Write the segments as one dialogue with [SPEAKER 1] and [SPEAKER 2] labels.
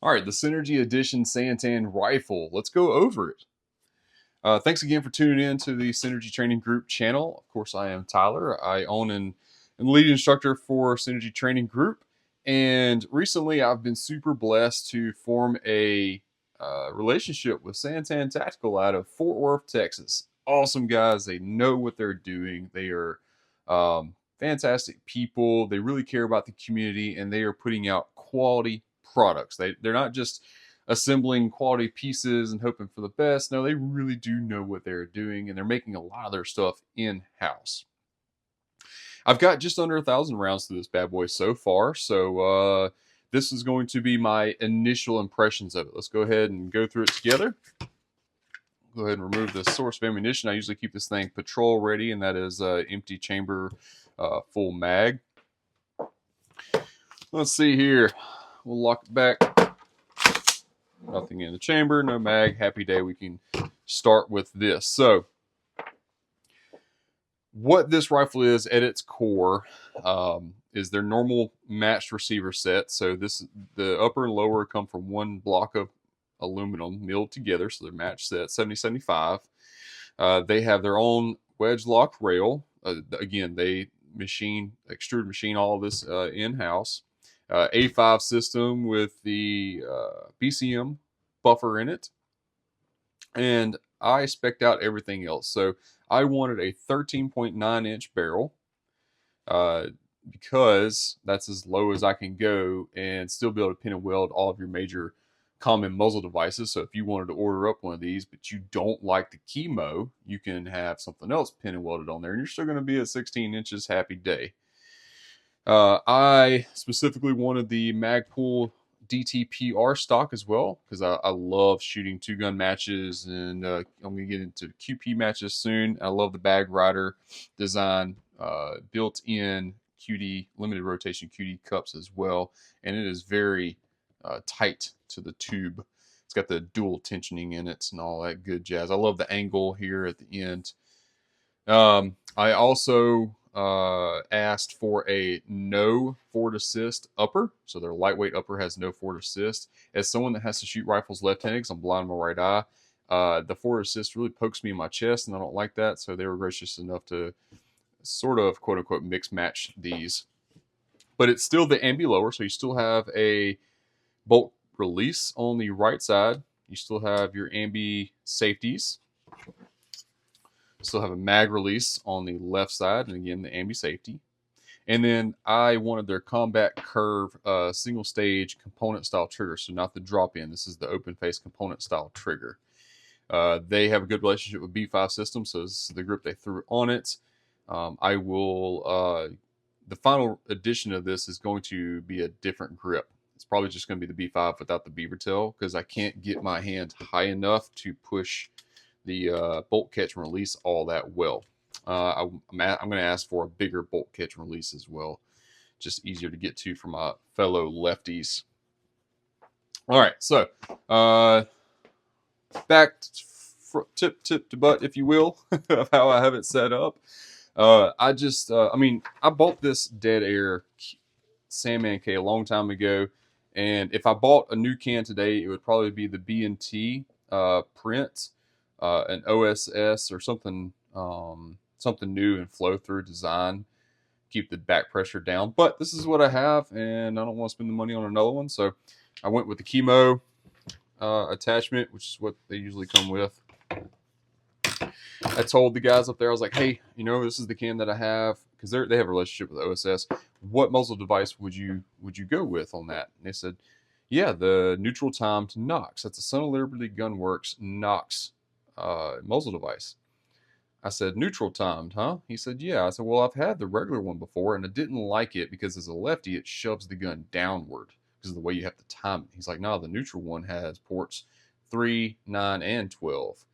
[SPEAKER 1] All right, the Synergy Edition SanTan rifle. Let's go over it. Thanks again for tuning in to the Synergy Training Group channel. Of course, I am Tyler. I own and lead instructor for Synergy Training Group. And recently, I've been super blessed to form a relationship with SanTan Tactical out of Fort Worth, Texas. Awesome guys. They know what they're doing. They are fantastic people. They really care about the community, and they are putting out quality products. They're not just assembling quality pieces and hoping for the best. No, they really do know what they're doing, and they're making a lot of their stuff in-house. I've got just under 1,000 rounds to this bad boy so far, so this is going to be my initial impressions of it. Let's go ahead and go through it together. Go ahead and remove the source of ammunition. I usually keep this thing patrol ready, and that is empty chamber, full mag. Let's see here. We'll lock it back. Nothing in the chamber, no mag. Happy day. We can start with this. So, what this rifle is at its core is their normal matched receiver set. So the upper and lower come from one block of aluminum milled together, so they're matched set 70-75. They have their own wedge lock rail. Again, they extrude machine all of this in-house. A5 system with the BCM buffer in it. And I spec'd out everything else. So I wanted a 13.9 inch barrel because that's as low as I can go and still be able to pin and weld all of your major common muzzle devices. So if you wanted to order up one of these, but you don't like the chemo, you can have something else pin and welded on there, and you're still going to be at 16 inches. Happy day. I specifically wanted the Magpul DTPR stock as well because I love shooting two-gun matches, and I'm going to get into QP matches soon. I love the bag rider design, built-in QD limited rotation QD cups as well, and it is very tight to the tube. It's got the dual tensioning in it and all that good jazz. I love the angle here at the end. I also asked for a no forward assist upper. So their lightweight upper has no forward assist. As someone that has to shoot rifles left-handed, because I'm blind in my right eye, the forward assist really pokes me in my chest, and I don't like that. So they were gracious enough to sort of quote-unquote mix match these. But it's still the ambi lower, so you still have a bolt release on the right side. You still have your ambi safeties. Still have a mag release on the left side, and again, the ambi safety. And then I wanted their combat curve single stage component style trigger, so not the drop in. This is the open face component style trigger. They have a good relationship with B5 Systems, so this is the grip they threw on it. I will, the final edition of this is going to be a different grip. It's probably just going to be the B5 without the beaver tail because I can't get my hand high enough to push the bolt catch and release all that well. I'm going to ask for a bigger bolt catch and release as well. Just easier to get to for my fellow lefties. All right, so back tip to butt, if you will, of how I have it set up. I bought this Dead Air Sandman K a long time ago, and if I bought a new can today, it would probably be the B&T print. An OSS or something new and flow through design, keep the back pressure down. But this is what I have, and I don't want to spend the money on another one, so I went with the chemo attachment, which is what they usually come with. I told the guys up there, I was like, hey, this is the can that I have, because they have a relationship with OSS. What muzzle device would you go with on that? And they said, yeah, the neutral timed Nox. That's a Son of Liberty Gunworks Nox muzzle device. I said, neutral timed, huh? He said, yeah. I said, well, I've had the regular one before, and I didn't like it because as a lefty, it shoves the gun downward because of the way you have to time it. He's like, no, the neutral one has ports 3, 9, and 12. I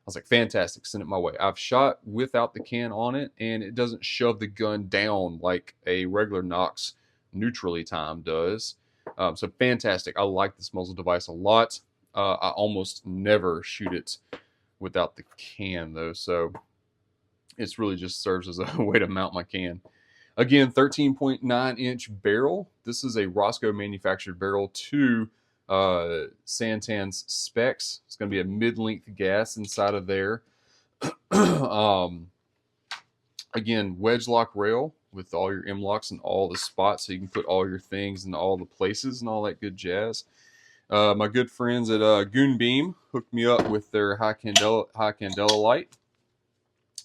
[SPEAKER 1] was like, fantastic, send it my way. I've shot without the can on it, and it doesn't shove the gun down like a regular Nox neutrally timed does. So fantastic. I like this muzzle device a lot. I almost never shoot it without the can though, so it's really just serves as a way to mount my can. Again, 13.9 inch barrel. This is a Roscoe manufactured barrel to SanTan's specs. It's going to be a mid-length gas inside of there. um, again, wedge lock rail with all your M-locks and all the spots, so you can put all your things in all the places and all that good jazz. My good friends at Goon Beam hooked me up with their high candela light.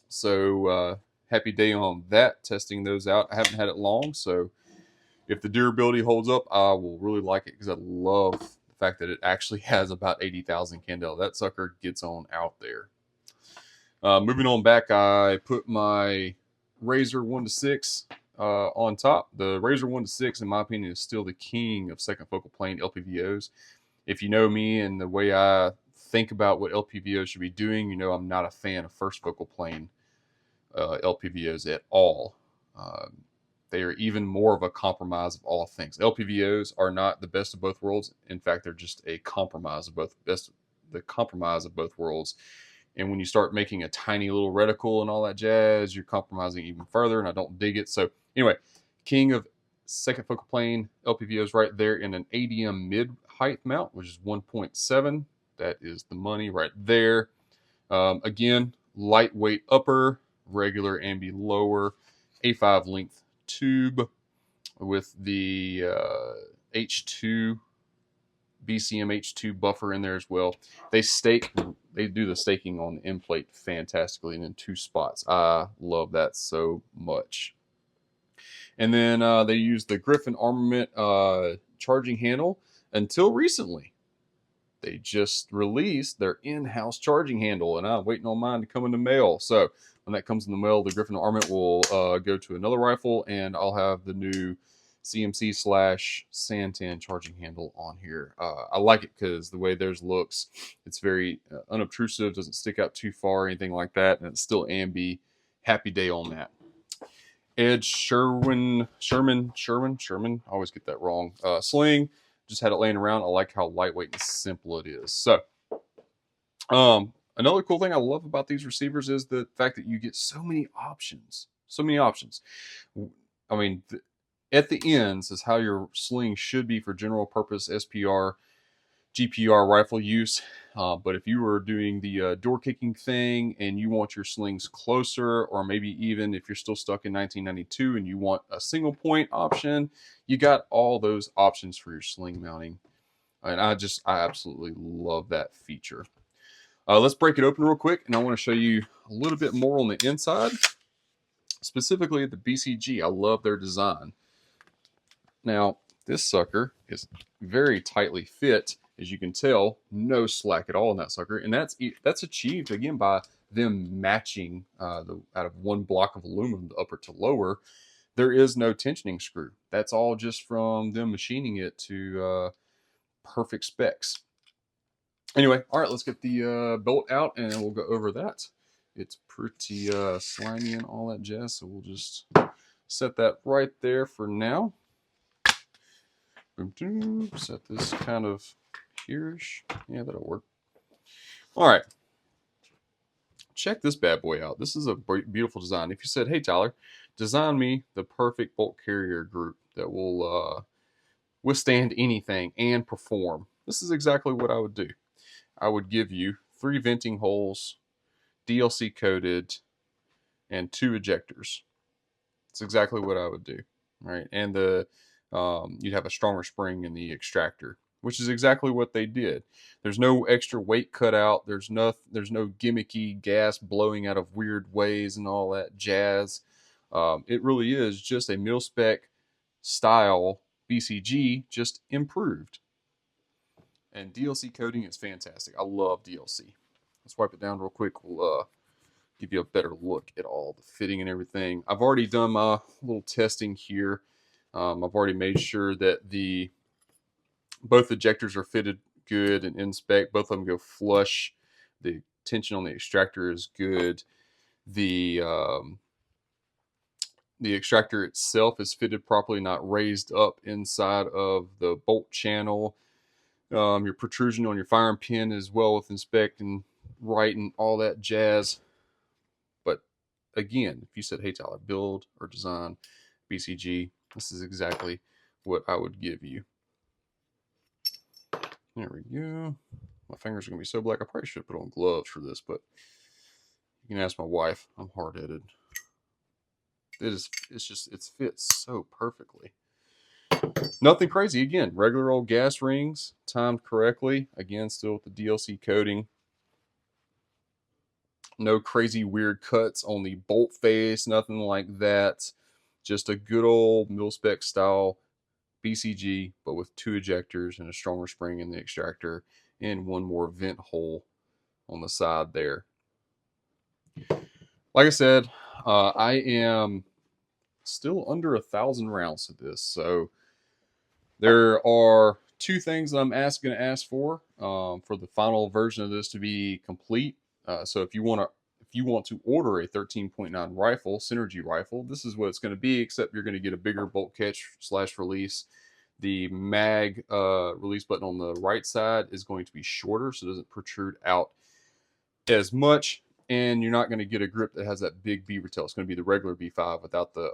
[SPEAKER 1] So happy day on that, testing those out. I haven't had it long, so if the durability holds up, I will really like it because I love the fact that it actually has about 80,000 candela. That sucker gets on out there. Moving on back, I put my Razor 1-6 on top. The Razor 1-6, in my opinion, is still the king of second focal plane LPVOs. If you know me and the way I think about what LPVOs should be doing, you know I'm not a fan of first focal plane LPVOs at all. They are even more of a compromise of all things. LPVOs are not the best of both worlds. In fact, they're just a compromise of the compromise of both worlds. And when you start making a tiny little reticle and all that jazz, you're compromising even further, and I don't dig it. So anyway, king of second focal plane LPVOs right there in an ADM mid height mount, which is 1.7. That is the money right there. Again, lightweight upper, regular ambi lower, A5 length tube with the H2 BCM H2 buffer in there as well. They do the staking on the end plate fantastically and in 2 spots. I love that so much. And then they use the Griffin Armament charging handle. Until recently, they just released their in-house charging handle, and I'm waiting on mine to come in the mail. So when that comes in the mail, the Griffin Armament will go to another rifle, and I'll have the new CMC/SanTan charging handle on here. I like it because the way theirs looks, it's very unobtrusive, doesn't stick out too far, anything like that, and it's still ambi. Happy day on that. Ed Sherman, I always get that wrong. Sling, just had it laying around. I like how lightweight and simple it is. So, another cool thing I love about these receivers is the fact that you get so many options. So many options. I mean, at the ends is how your sling should be for general purpose SPR, GPR rifle use. But if you were doing the door kicking thing and you want your slings closer, or maybe even if you're still stuck in 1992 and you want a single point option, you got all those options for your sling mounting. And I absolutely love that feature. Let's break it open real quick, and I want to show you a little bit more on the inside, specifically the BCG. I love their design. Now, this sucker is very tightly fit, as you can tell, no slack at all in that sucker, and that's achieved again by them matching out of one block of aluminum, the upper to lower. There is no tensioning screw. That's all just from them machining it to perfect specs. Anyway, all right, let's get the bolt out and we'll go over that. It's pretty slimy and all that jazz, so we'll just set that right there for now. Set this kind of here-ish. Yeah, that'll work. All right. Check this bad boy out. This is a beautiful design. If you said, hey, Tyler, design me the perfect bolt carrier group that will withstand anything and perform, this is exactly what I would do. I would give you 3 venting holes, DLC coated, and 2 ejectors. That's exactly what I would do, right? And you'd have a stronger spring in the extractor, which is exactly what they did. There's no extra weight cut out. There's no gimmicky gas blowing out of weird ways and all that jazz. It really is just a mil-spec style BCG, just improved. And DLC coating is fantastic. I love DLC. Let's wipe it down real quick. We'll give you a better look at all the fitting and everything. I've already done my little testing here. I've already made sure that both ejectors are fitted good and in spec. Both of them go flush. The tension on the extractor is good. The extractor itself is fitted properly, not raised up inside of the bolt channel. Your protrusion on your firing pin is well within spec and right and all that jazz. But again, if you said, hey, Tyler, build or design BCG, this is exactly what I would give you. There we go. My fingers are going to be so black, I probably should put on gloves for this, but you can ask my wife. I'm hard-headed. It fits so perfectly. Nothing crazy. Again, regular old gas rings, timed correctly. Again, still with the DLC coating. No crazy weird cuts on the bolt face, nothing like that. Just a good old mil-spec style BCG, but with 2 ejectors and a stronger spring in the extractor and one more vent hole on the side there. Like I said, I am still under 1,000 rounds to this, so there are 2 things that I'm going to ask for the final version of this to be complete. So if you want to order a 13.9 rifle, Synergy rifle, this is what it's going to be, except you're going to get a bigger bolt catch / release. The mag release button on the right side is going to be shorter, so it doesn't protrude out as much, and you're not going to get a grip that has that big beaver tail. It's going to be the regular B5 without the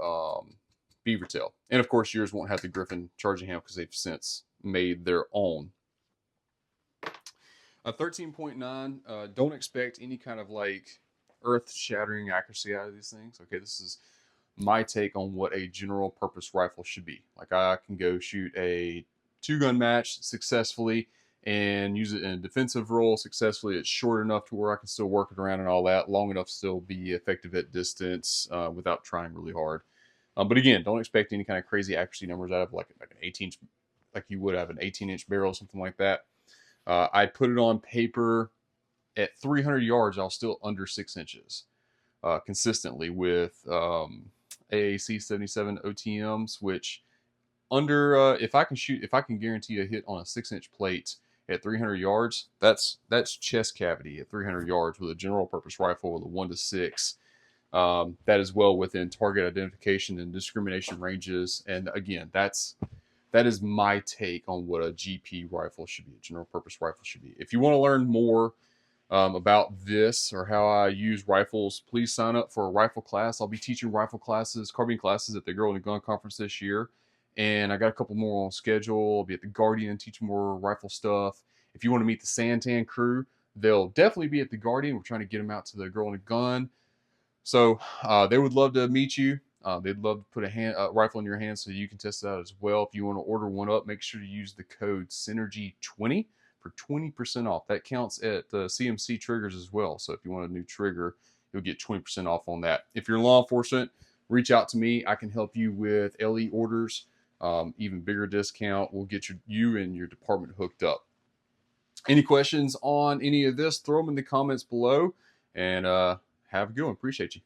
[SPEAKER 1] beaver tail. And of course, yours won't have the Griffin charging handle because they've since made their own. A 13.9, don't expect any kind of like earth-shattering accuracy out of these things. Okay, this is my take on what a general purpose rifle should be. Like, I can go shoot a 2-gun match successfully and use it in a defensive role successfully. It's short enough to where I can still work it around and all that, long enough to still be effective at distance without trying really hard. But again, don't expect any kind of crazy accuracy numbers out of like an 18-inch, like you would have an 18-inch barrel or something like that. I put it on paper at 300 yards. I was still under 6 inches consistently with AAC 77 OTMs, which if I can guarantee a hit on a 6-inch plate at 300 yards, that's chest cavity at 300 yards with a general purpose rifle with a 1-6. That is well within target identification and discrimination ranges. And again, that is my take on what a GP rifle should be, a general purpose rifle should be. If you want to learn more about this or how I use rifles, please sign up for a rifle class. I'll be teaching rifle classes, carbine classes at the Girl in the Gun Conference this year. And I got a couple more on schedule. I'll be at the Guardian teaching more rifle stuff. If you want to meet the SanTan crew, they'll definitely be at the Guardian. We're trying to get them out to the Girl in the Gun. So they would love to meet you. They'd love to put a rifle in your hand so you can test it out as well. If you want to order one up, make sure to use the code Synergy20 for 20% off. That counts at CMC triggers as well. So if you want a new trigger, you'll get 20% off on that. If you're in law enforcement, reach out to me. I can help you with LE orders, even bigger discount. We'll get you and your department hooked up. Any questions on any of this, throw them in the comments below, and have a good one. Appreciate you.